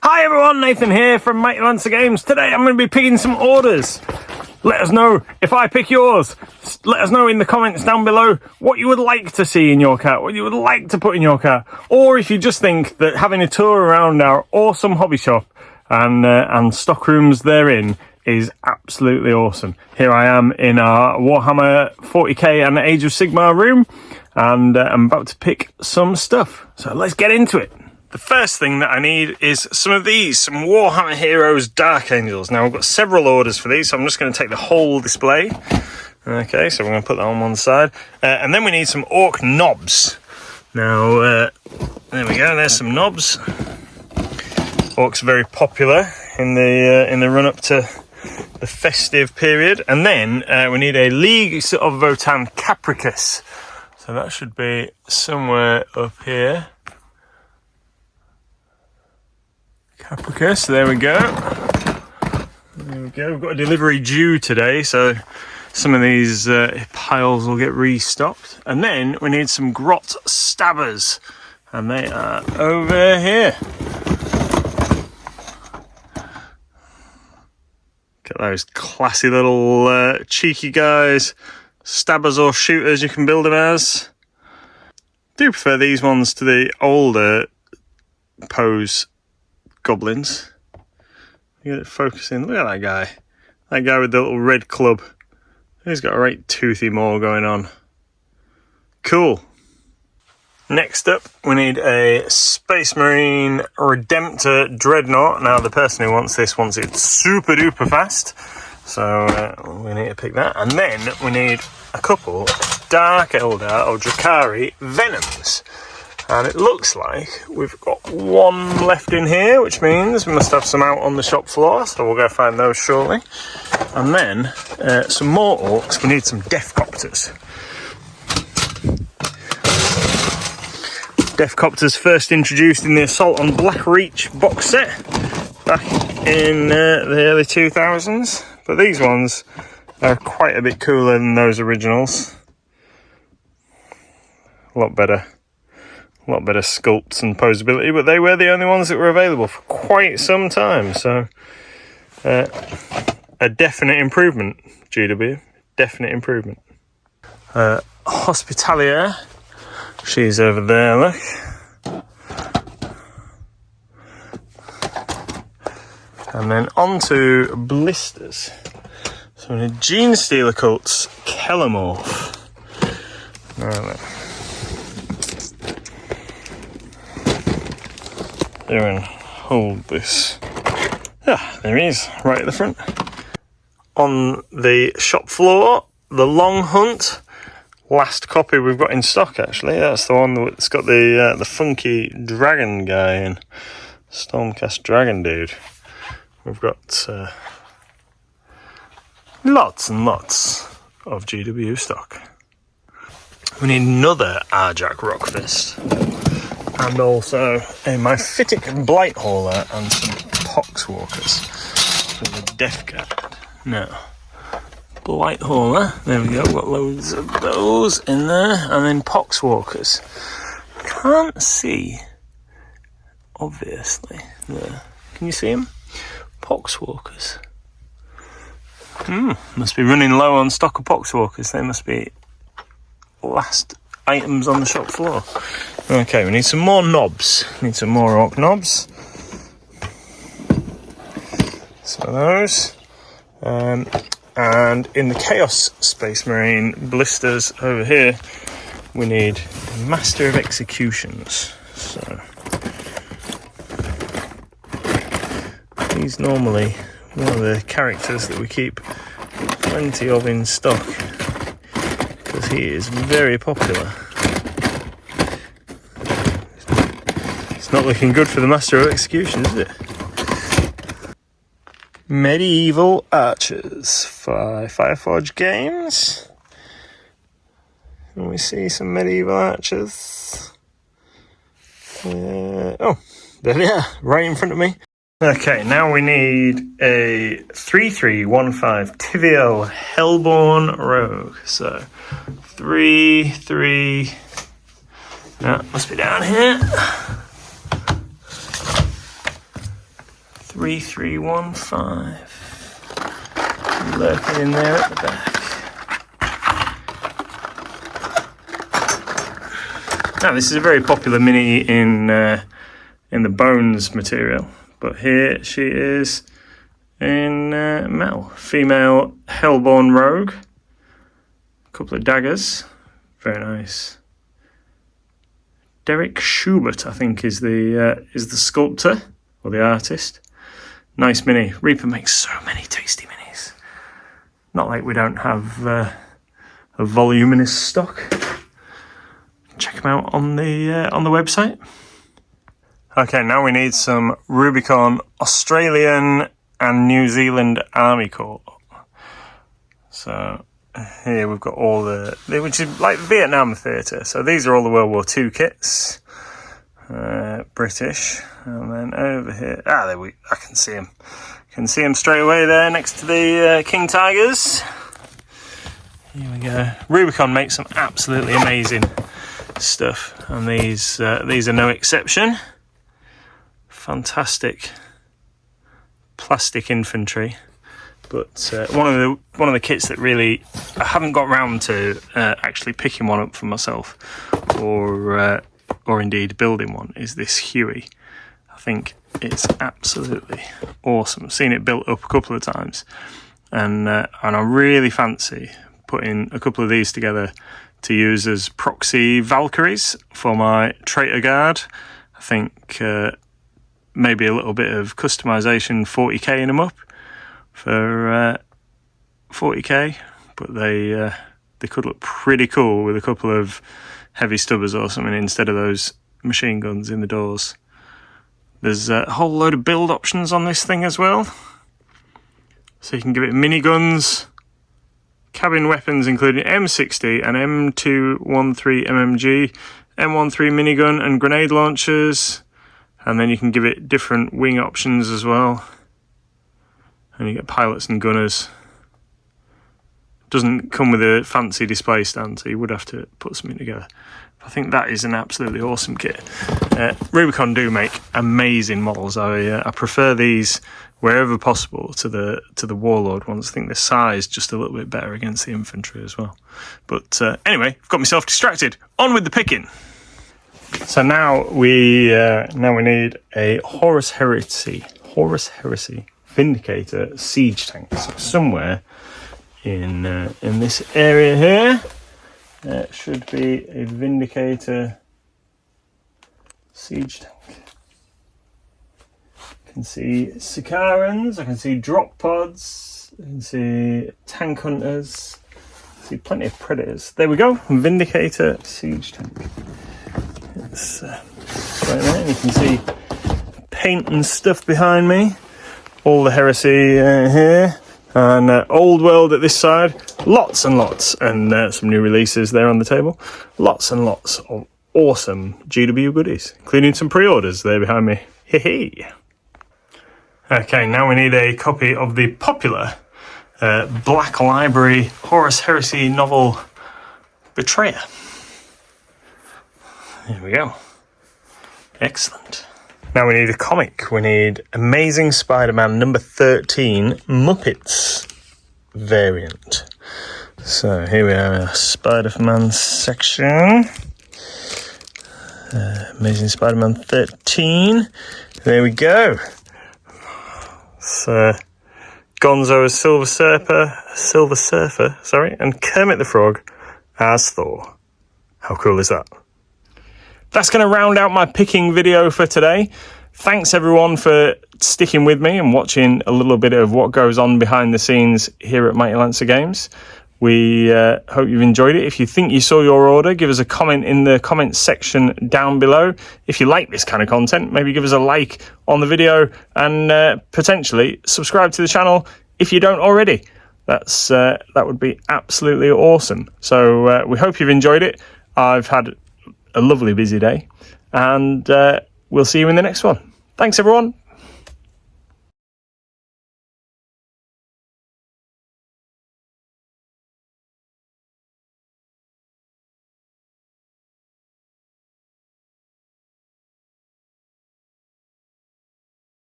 Hi everyone, Nathan here from Mighty Lancer Games. Today I'm going to be picking some orders. Let us know if I pick yours. Let us know in the comments down below what you would like to see in your car, what you would like to put in your car, or if you just think that having a tour around our awesome hobby shop and stock rooms therein is absolutely awesome. Here I am in our Warhammer 40k and Age of Sigmar room, and I'm about to pick some stuff. So let's get into it. The first thing that I need is some of these, some Warhammer Heroes Dark Angels. Now I've got several orders for these, so I'm just going to take the whole display. Okay, so we're going to put that on one side. And then we need some Orc Knobs. Now, there we go, there's some knobs. Orcs are very popular in the run-up to the festive period. And then we need a League of Votan Capricus. So that should be somewhere up here. Capricus, there we go. There we go. We've got a delivery due today, so some of these piles will get restocked. And then we need some Grot Stabbers, and they are over here. Look at those classy little cheeky guys. Stabbers or shooters, you can build them as. Do prefer these ones to the older pose goblins. Get it focusing. Look at that guy. That guy with the little red club. He's got a right toothy maw going on. Cool. Next up, we need a Space Marine Redemptor Dreadnought. Now, the person who wants this wants it super duper fast. So, we need to pick that. And then we need a couple Dark Eldar or Drakari Venoms. And it looks like we've got one left in here, which means we must have some out on the shop floor, so we'll go find those shortly. And then some more orcs. We need some Deathcopters. Deathcopters first introduced in the Assault on Blackreach box set back in the early 2000s. But these ones are quite a bit cooler than those originals. A lot better sculpts and posability, but they were the only ones that were available for quite some time, so a definite improvement, GW, definite improvement. Hospitalier, she's over there, look. And then on to blisters. So we need Gene Stealer Cults, Kellamorph. There and hold this. Ah, there he is, right at the front. On the shop floor, the Long Hunt. Last copy we've got in stock, actually. That's the one that's got the funky dragon guy in. Stormcast dragon dude. We've got lots and lots of GW stock. We need another Arjak Rockfist. And also a Myphitic Blight Hauler and some Poxwalkers for the Death Guard. Now, Blight Hauler, there we go, got loads of those in there, and then Poxwalkers. Can't see, obviously, there. Can you see them? Poxwalkers. Must be running low on stock of Poxwalkers. They must be last items on the shop floor. Okay, we need some more knobs. Need some more orc knobs. Some of those. And in the Chaos Space Marine blisters over here, we need Master of Executions. So he's normally one of the characters that we keep plenty of in stock, because he is very popular. It's not looking good for the Master of Execution, is it? Medieval Archers by Fireforge Games. Can we see some Medieval Archers? Oh, there they are, right in front of me. Okay, now we need a 3315 Tiviel Hellborn Rogue. So 3. No, must be down here. 3315 lurking in there at the back. Now this is a very popular mini in the bones material, but here she is in metal. Female Hellborn Rogue. A couple of daggers. Very nice. Derek Schubert, I think, is the sculptor or the artist. Nice mini. Reaper makes so many tasty minis. Not like we don't have a voluminous stock. Check them out on the website. Okay, now we need some Rubicon Australian and New Zealand Army Corps. So here we've got all which is like Vietnam theatre. So these are all the World War II kits, British, and then over here. There I can see them. Can see them straight away there next to the King Tigers. Here we go. Rubicon makes some absolutely amazing stuff, and these are no exception. Fantastic plastic infantry, but one of the kits that really I haven't got round to actually picking one up for myself, or indeed building one, is this Huey. I think it's absolutely awesome. I've seen it built up a couple of times, and I really fancy putting a couple of these together to use as proxy Valkyries for my Traitor Guard. I think maybe a little bit of customization, 40k in them up for 40k, but they could look pretty cool with a couple of heavy stubbers or something instead of those machine guns in the doors. There's a whole load of build options on this thing as well, so you can give it miniguns, cabin weapons including M60 and M213 MMG, M13 minigun and grenade launchers, and then you can give it different wing options as well, and you get pilots and gunners. Doesn't come with a fancy display stand, so you would have to put something together. I think that is an absolutely awesome kit. Rubicon do make amazing models. I prefer these wherever possible to the Warlord ones. I think the size just a little bit better against the infantry as well. But anyway, I've got myself distracted. On with the picking. So now we need a Horus Heresy Vindicator siege tank. So somewhere in this area here, there should be a Vindicator siege tank. I can see Sicarans, I can see drop pods, I can see tank hunters, I see plenty of predators. There we go, Vindicator siege tank. It's right there, and you can see paint and stuff behind me. All the Heresy here, and Old World at this side. Lots and lots, and some new releases there on the table. Lots and lots of awesome GW goodies, including some pre-orders there behind me. Hee. Okay, now we need a copy of the popular Black Library Horus Heresy novel Betrayer. There we go. Excellent. Now we need a comic. We need Amazing Spider-Man number 13 Muppets variant. So here we are, Spider-Man section. Amazing Spider-Man 13. There we go. So Gonzo as Silver Surfer, and Kermit the Frog as Thor. How cool is that? That's going to round out my picking video for today. Thanks everyone for sticking with me and watching a little bit of what goes on behind the scenes here at Mighty Lancer Games. We hope you've enjoyed it. If you think you saw your order, give us a comment in the comments section down below. If you like this kind of content, maybe give us a like on the video and potentially subscribe to the channel if you don't already. That would be absolutely awesome. So we hope you've enjoyed it. I've had a lovely busy day, and we'll see you in the next one. Thanks everyone.